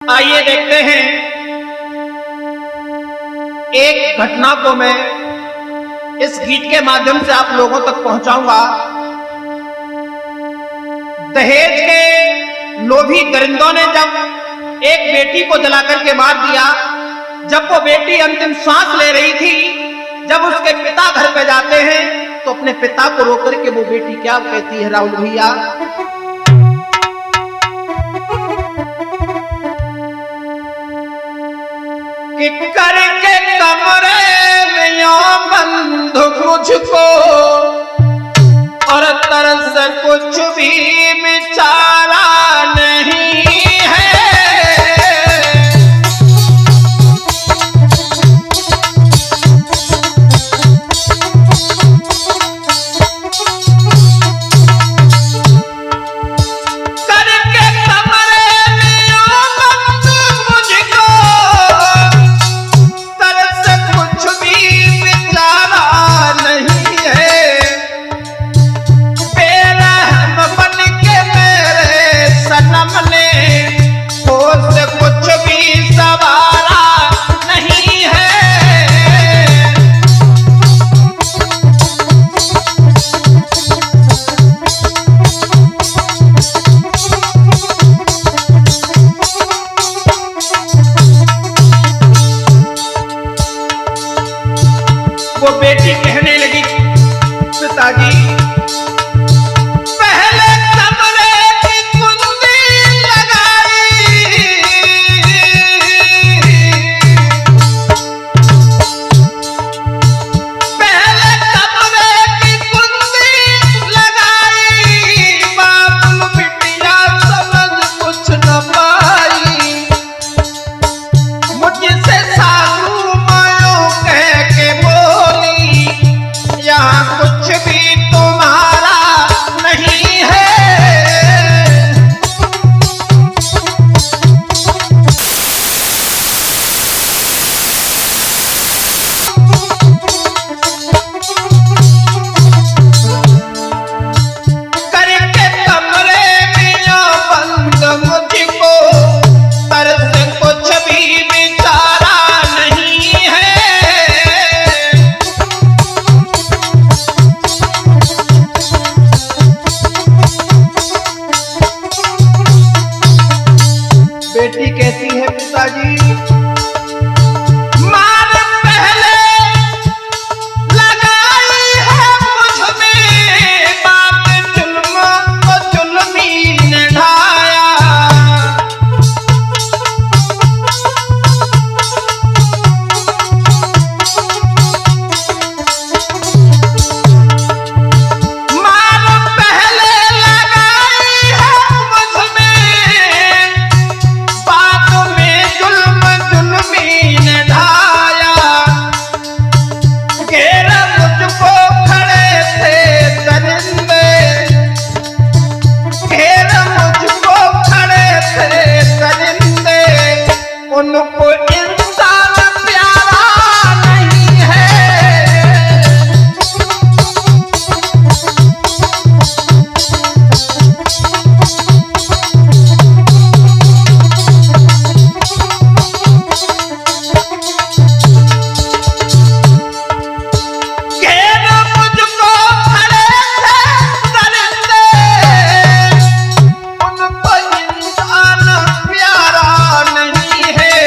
आइए देखते हैं एक घटना को मैं इस गीत के माध्यम से आप लोगों तक पहुंचाऊंगा। दहेज के लोभी दरिंदों ने जब एक बेटी को जलाकर के मार दिया, जब वो बेटी अंतिम सांस ले रही थी, जब उसके पिता घर पे जाते हैं तो अपने पिता को रोक करके वो बेटी क्या कहती है राहुल भैया, कि करके कमरे में यो बंद मुझको और तरस कुछ भी बेचारा नहीं है। करके कमरे में यो बंद मुझको तरस कुछ भी बेचारा नहीं है। बेरहम बन के मेरे सनम ने होश कुछ भी सवारा नहीं है। वो बेटी कहने लगी, पिताजी पहले कमरे की कुंडी लगाई, पहले कमरे की कुंडी लगाई, बाबुल बिटिया समझ कुछ न पाई। मुझसे सासू मायो कह के बोली, यहाँ कुछ भी तुम्हारा नहीं है। करके कमरे में यो बंद मुझको तरस कुछ भी बेचारा नहीं है। बेटी कहती है, पिताजी मार पहले लगाई है मुझ में, बाप जुल्म को जुल्मी ने ढाया। मार पहले लगाई है मुझ में, बाप में जुल्म जुल्मी ने ढाया। घेरा मुझको खड़े थे दरिंदे, घेरा मुझको खड़े थे दरिंदे, उनको इंसान प्यारा नहीं है। घेरा मुझको खड़े थे दरिंदे, उनको इंसान प्यारा नहीं है।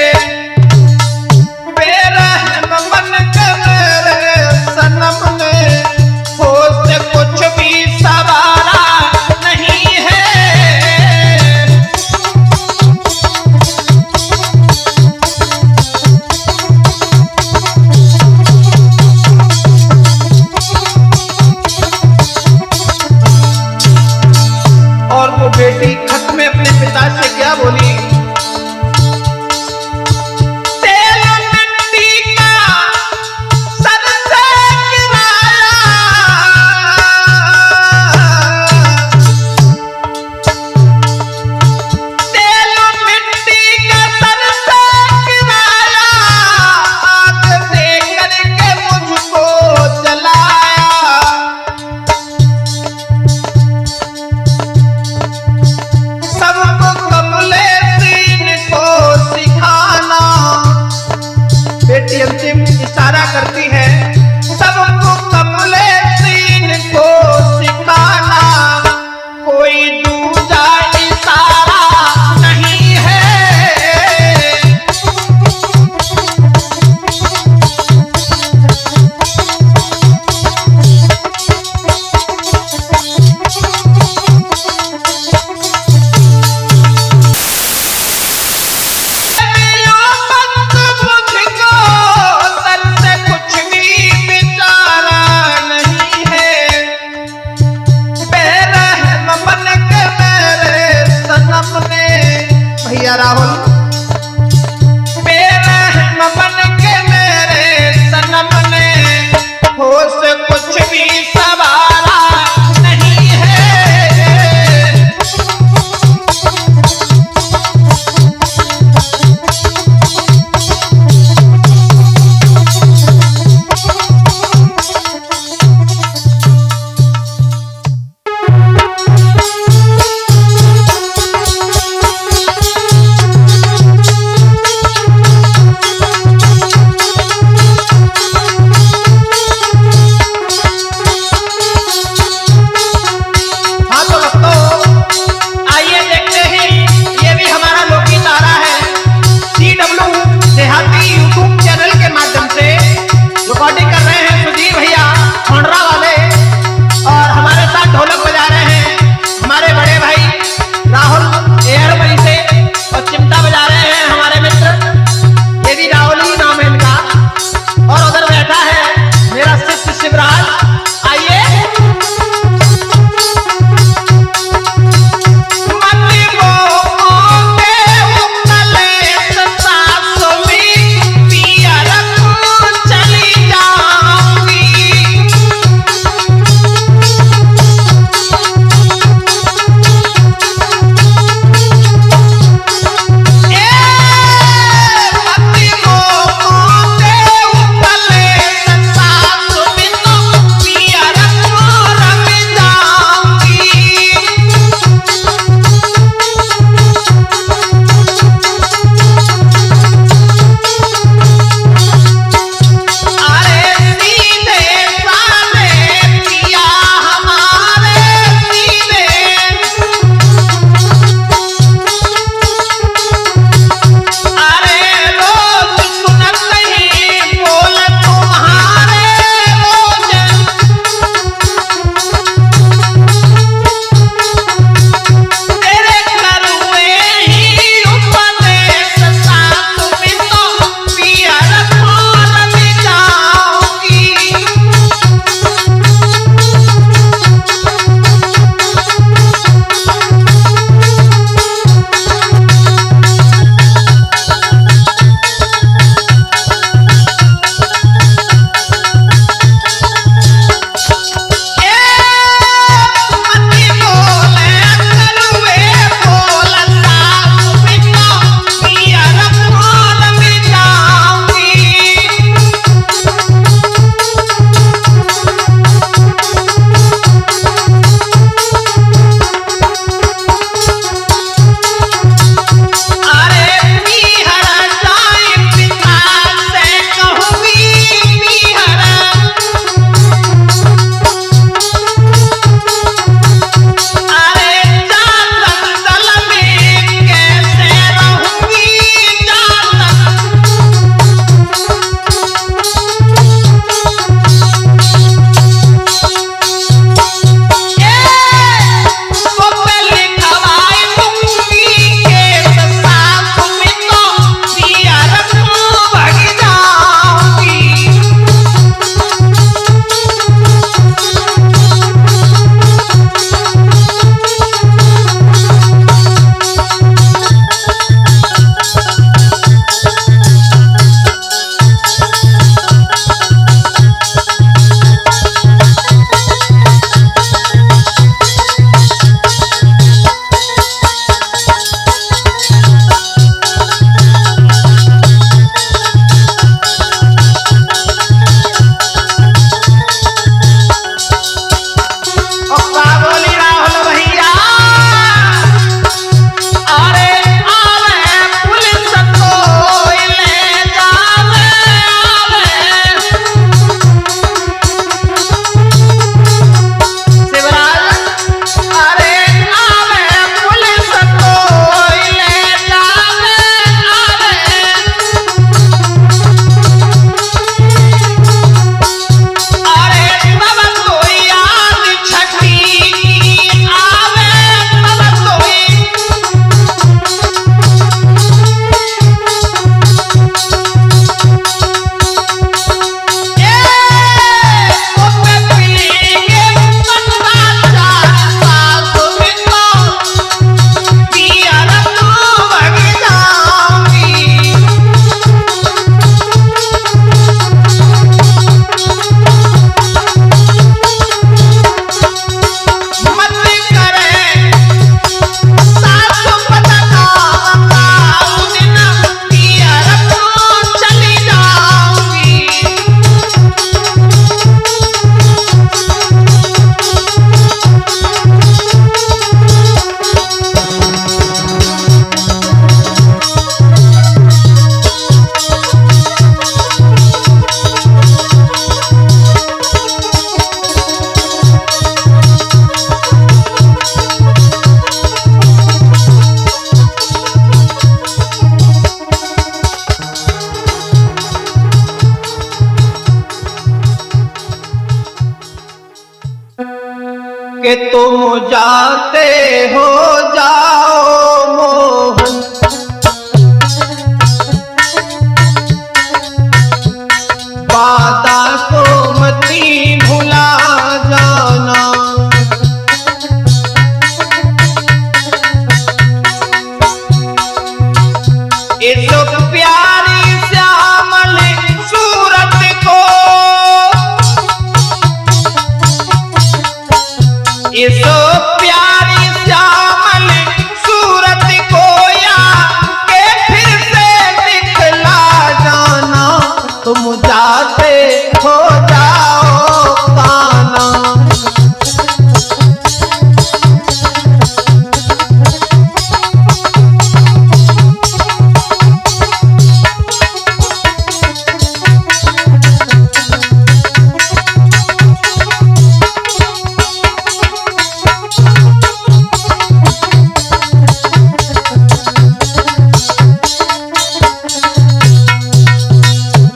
कुछ भी सवारा नहीं है। कि तुम जाते हो जाओ मोहन, वादा को मती भुला जाना। इस प्यारी श्यामल सूरत को, इस प्यारी श्यामल सूरत को या के फिर से दिखला जाना। तुम जाते हो जाओ काना,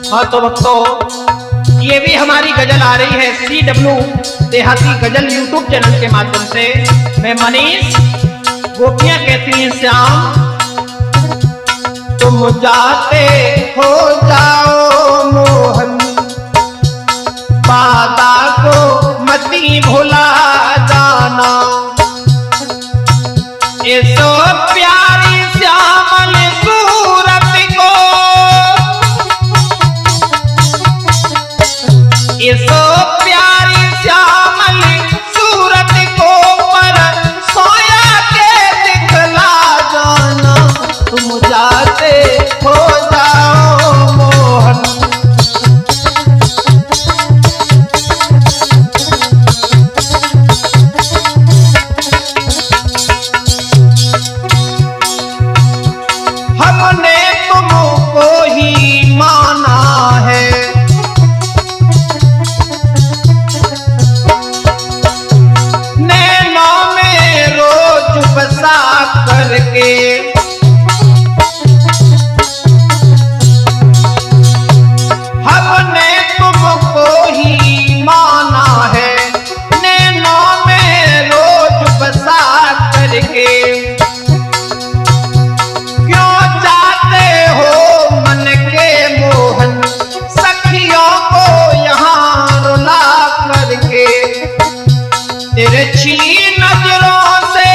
हाँ तो भक्तों, ये भी हमारी गजल आ रही है CW देहाती गजल YouTube चैनल के माध्यम से। मैं मनीष, गोपियां कहती हैं श्याम, तुम जाते हो जाओ मोहन, वादा को मती भुला जाना। इस प्यारी श्यामल सूरत को, इस प्यारी श्यामल सूरत को पर सोया के दिखला जाना। तुम जाते हो जाओ मोहन, हमने तुमको ही माना है, करके हमने तुमको ही माना है, नैनों में रोज बसा करके। क्यों जाते हो मन के मोहन, सखियों को यहाँ रुला करके। तिरछी नजरों से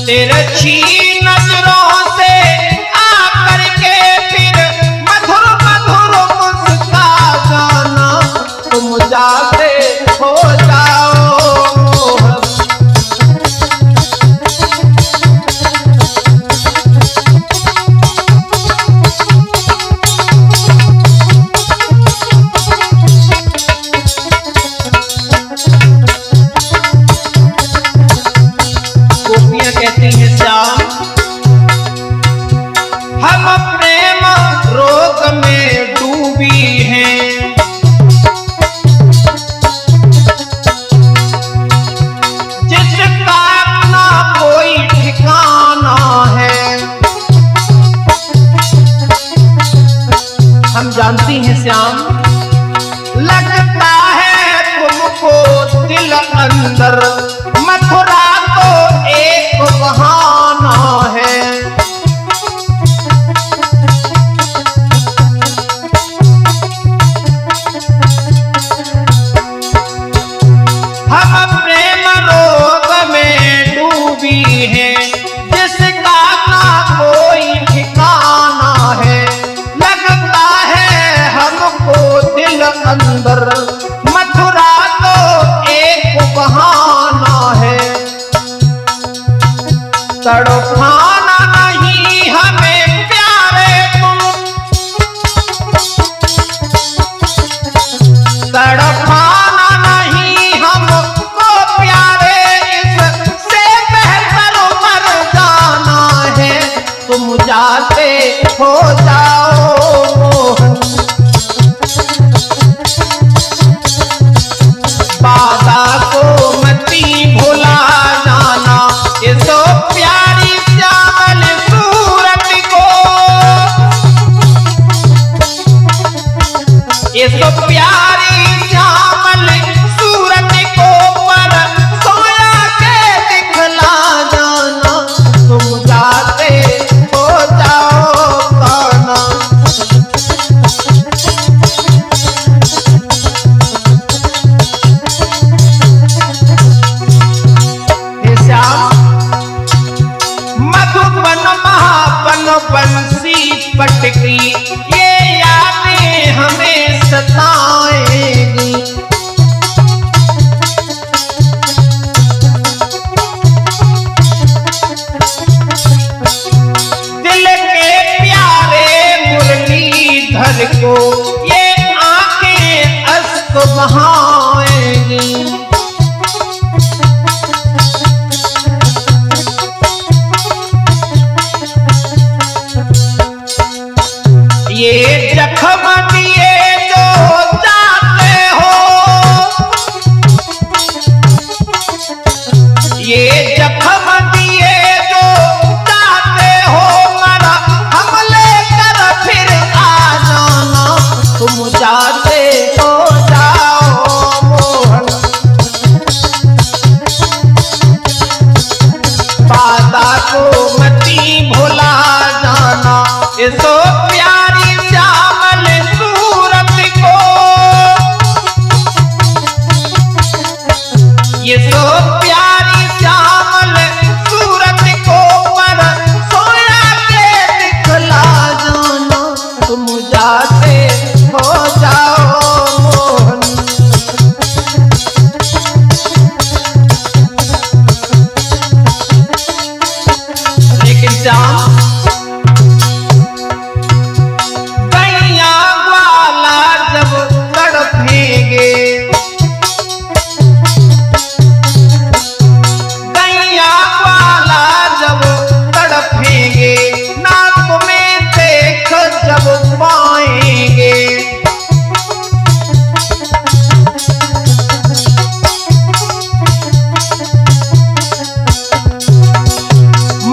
तिरछी नजरों से आकर के फिर मधुर मधुर मुस्का जाना। तुम जाते हो जाओ मोहन, गोपियां कहती हैं श्याम, हम प्रेम रोग में डूबी हैं, जिसका ना कोई ठिकाना है। हम जानती हैं श्याम, लगता है तुमको दिल अंदर मथुरा तो एक बहाना है। हम प्रेम रोग में डूबी हैं, जिसका ना कोई ठिकाना है। लगता है हमको दिल अंदर मथुरा तो एक बहाना है। तड़पाना नहीं हमें प्यारे तुम, तड़पाना नहीं हमको प्यारे, इससे बेहतर मर जाना है। तुम जाते हो जाओ मोहन, वादा को मती भुला जाना। इस प्यारी श्यामल सूरत को, इस बंसी पटकी ये यादें हमें सताएंगी। दिल के प्यारे मुरलीधर को ये आंखें अश्क बहाएंगी। ये जख्म दिए जो जाते हो, ये जख्म दिए जो जाते हो, मरा हमले कर फिर आ जाना, तुम जाते हो जाओ मोहन। वादा को मती भुला जाना, इसो प्यारी श्यामल सूरत को, ये सो प्यारी श्यामल सूरत को पर सोया के दिखला जाना, तुम जाते हो जाओ मोहन। लेकिन श्याम गैया ग्वाला जब तड़पेंगे, गैया ग्वाला जब तड़पेंगे, नाक में देख जब पाएंगे,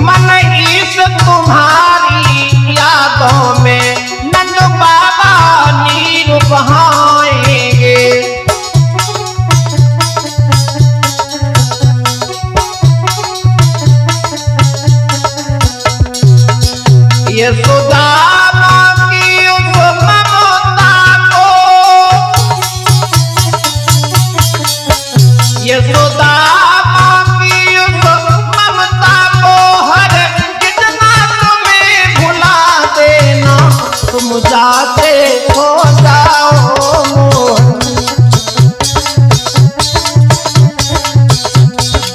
मन इस तुम्हारी यादों में नंद बाबा नीर बहाएंगे। ये सुदामा की उस ममता को, ये सुदामा की उस ममता को हर कितना तुम्हें भुला देना, तुम जाते हो जाओ मोहन।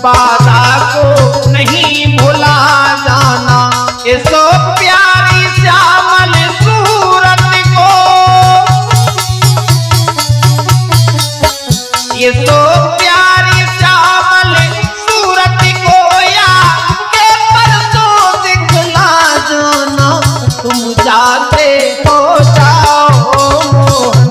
वादा को नहीं भुला जाना, इसो प्यारी श्यामल सूरत को, ये सो प्यारी श्यामल सूरत को या के परसों दिखला जाना, तुम जाते हो जाओ मोहन।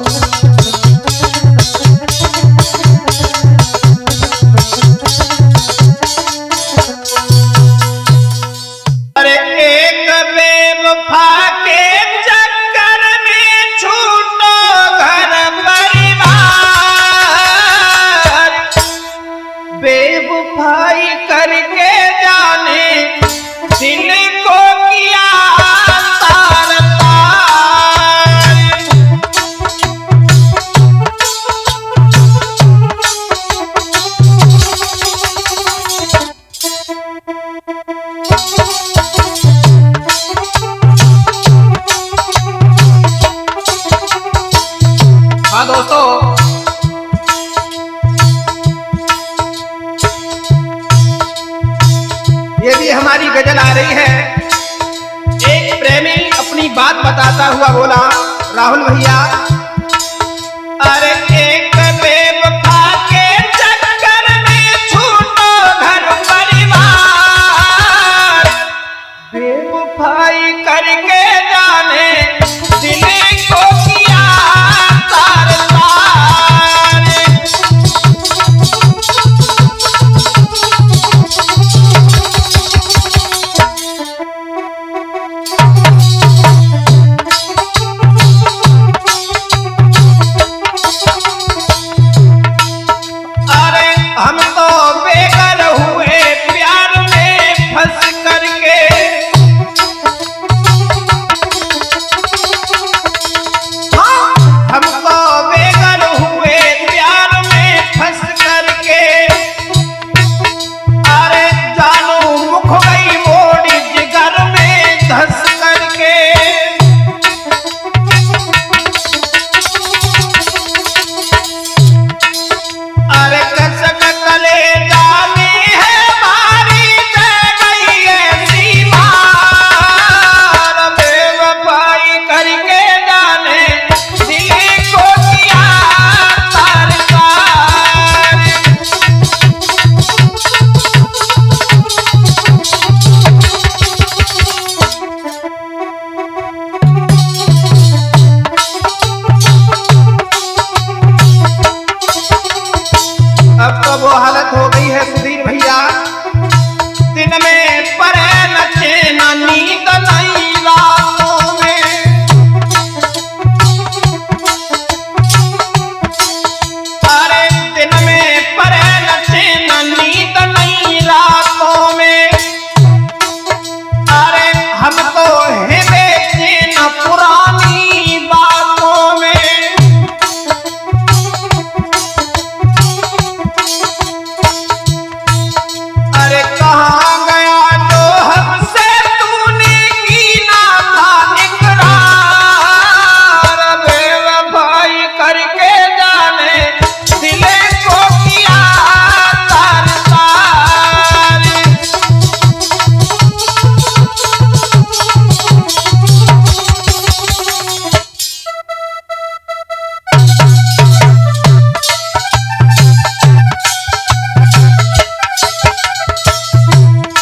अरे एक बेवफा के चक्कर में छूटो घर परिवार, बेवफाई करके जाने दिल को किया तार तार। हाँ दोस्तों, ये भी हमारी गजल आ रही है। एक प्रेमी अपनी बात बताता हुआ बोला, राहुल भैया, अरे एक बेवफा के चक्कर में छूटो घर परिवार, बेवफाई करके जाने दिल को किया तार तार।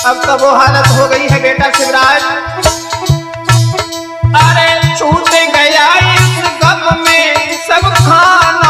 अब तो वो हालत हो गई है बेटा शिवराज। अरे छूट गया इस गम में सब खाना